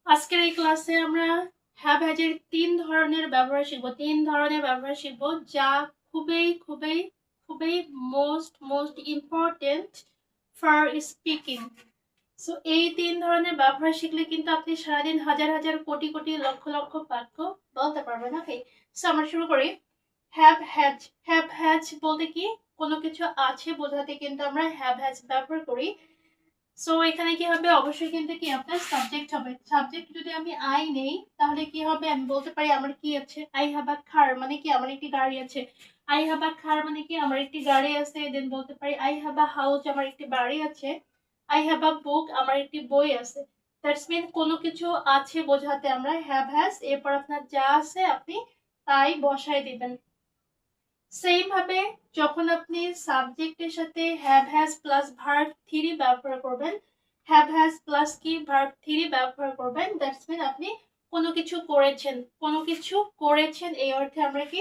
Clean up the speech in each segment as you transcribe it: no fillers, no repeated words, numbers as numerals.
আজকের এই ক্লাসে আমরা হ্যাভ হ্যাজের 3 ধরনের ব্যবহার শিখব। 3 ধরনের ব্যবহার শিখব যা খুবই খুবই খুবই most important for speaking. So এই 3 ধরনের ব্যবহার শিখলে কিন্তু আপনি সারাদিন হাজার হাজার কোটি কোটি লক্ষ লক্ষ বাক্য বলতে পারবেন। ওকে, সো আমরা শুরু করি। হ্যাভ হ্যাজ বলতে কি কোনো কিছু আছে বোঝাতে কিন্তু আমরা হ্যাভ হ্যাজ ব্যবহার করি। সো এখানে কি হবে, অবশ্যই কিন্তু কি আপনার সাবজেক্ট হবে। সাবজেক্ট যদি আমি আই নেই তাহলে কি হবে, আমি বলতে পারি আমার কি আছে, আই হ্যাভ আ কার মানে কি আমার একটি গাড়ি আছে। আই হ্যাভ আ কার মানে কি আমার একটি গাড়ি আছে। দেন বলতে পারি আই হ্যাভ আ হাউস আমার একটি বাড়ি আছে। আই হ্যাভ আ বুক আমার একটি বই আছে। দ্যাটস মিন কোনো কিছু আছে বোঝাতে আমরা হ্যাভ হ্যাজ, এরপর আপনার যা আছে আপনি তাই বসায় দিবেন। সেম ভাবে যখন আপনি সাবজেক্টের সাথে have has plus verb three ব্যবহার করবেন, হ্যাভ হ্যাজ প্লাস কি ভার্ব থ্রি ব্যবহার করবেন, দ্যাটস মিন আপনি কোনো কিছু করেছেন, কোনো কিছু করেছেন এই অর্থে আমরা কি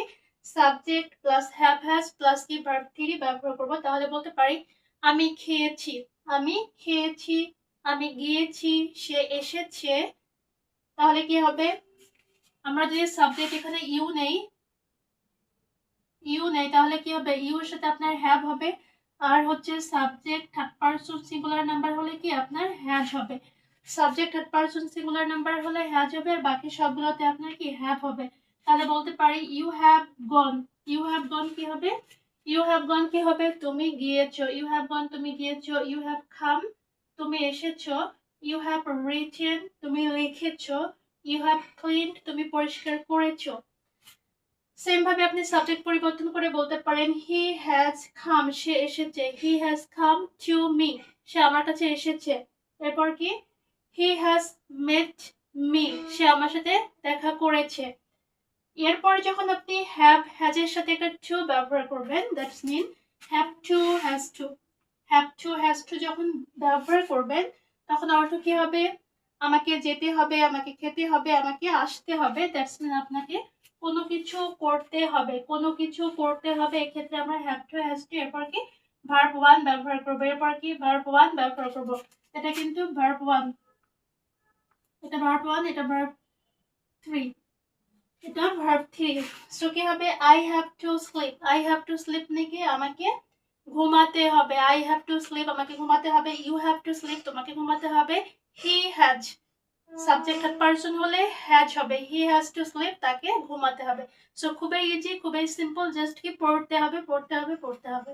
subject plus have has plus কি ভার্ব থ্রি ব্যবহার করব। তাহলে বলতে পারি আমি খেয়েছি, আমি খেয়েছি, আমি গিয়েছি, সে এসেছে। তাহলে কি হবে, আমরা যদি সাবজেক্ট এখানে ইউ নেই তাহলে কি হবে, ইউ এর সাথে আপনার হ্যাভ হবে। আর হচ্ছে subject third person singular number হলে কি আপনার হ্যাজ হবে। Subject third person singular number হলে হ্যাজ হবে, আর বাকি সবগুলোতে আপনার কি হ্যাভ হবে। তাহলে বলতে পারি you have gone. You have gone কি হবে, ইউ হ্যাভ গন কি হবে, তুমি গিয়েছো। ইউ হ্যাভ গন তুমি গিয়েছো। ইউ হ্যাভ কাম তুমি এসেছো। ইউ হ্যাভ রিটেন তুমি লিখেছো। ইউ হ্যাভ ক্লিনড তুমি পরিষ্কার করেছো। সেম ভাবে আপনি সাবজেক্ট পরিবর্তন করে বলতে পারেন হি হ্যাজ কাম সে এসেছে। He has come to me সে আমার কাছে এসেছে। এরপর কি হি হ্যাজ মেট মি সে আমার সাথে দেখা করেছে। এরপর যখন আপনি হ্যাভ হ্যাজের সাথে একটা টু ব্যবহার করবেন, that's mean have to has to. Have to has to যখন ব্যবহার করবেন তখন অর্থ কি হবে, আমাকে যেতে হবে, আমাকে খেতে হবে, আমাকে আসতে হবে। দ্যাটস মিন আপনাকে কোনো কিছু করতে হবে, কোনো কিছু করতে হবে। এক্ষেত্রে আমরা হ্যাভ টু হ্যাজ টু এরপর কি ভার্ব ওয়ান ব্যবহার করবো। এরপর কি ভার্ব ওয়ান ব্যবহার করবো। এটা কিন্তু ভার্ব ওয়ান, এটা ভার্ব ওয়ান, এটা ভার্ব থ্রি, এটা ভার্ব থ্রি। সো কি হবে, I have to sleep. I have to sleep নাকি আমাকে ঘুমাতে হবে। আই হ্যাভ টু স্লিপ আমাকে ঘুমাতে হবে। ইউ হ্যাভ টু স্লিপ তোমাকে ঘুমাতে হবে। He has subject third person হলে হ্যাজ হবে। হি হ্যাজ টু স্লিপ তাকে ঘুমাতে হবে। সো খুবই ইজি, খুবই সিম্পল, জাস্ট কি পড়তে হবে পড়তে হবে পড়তে হবে।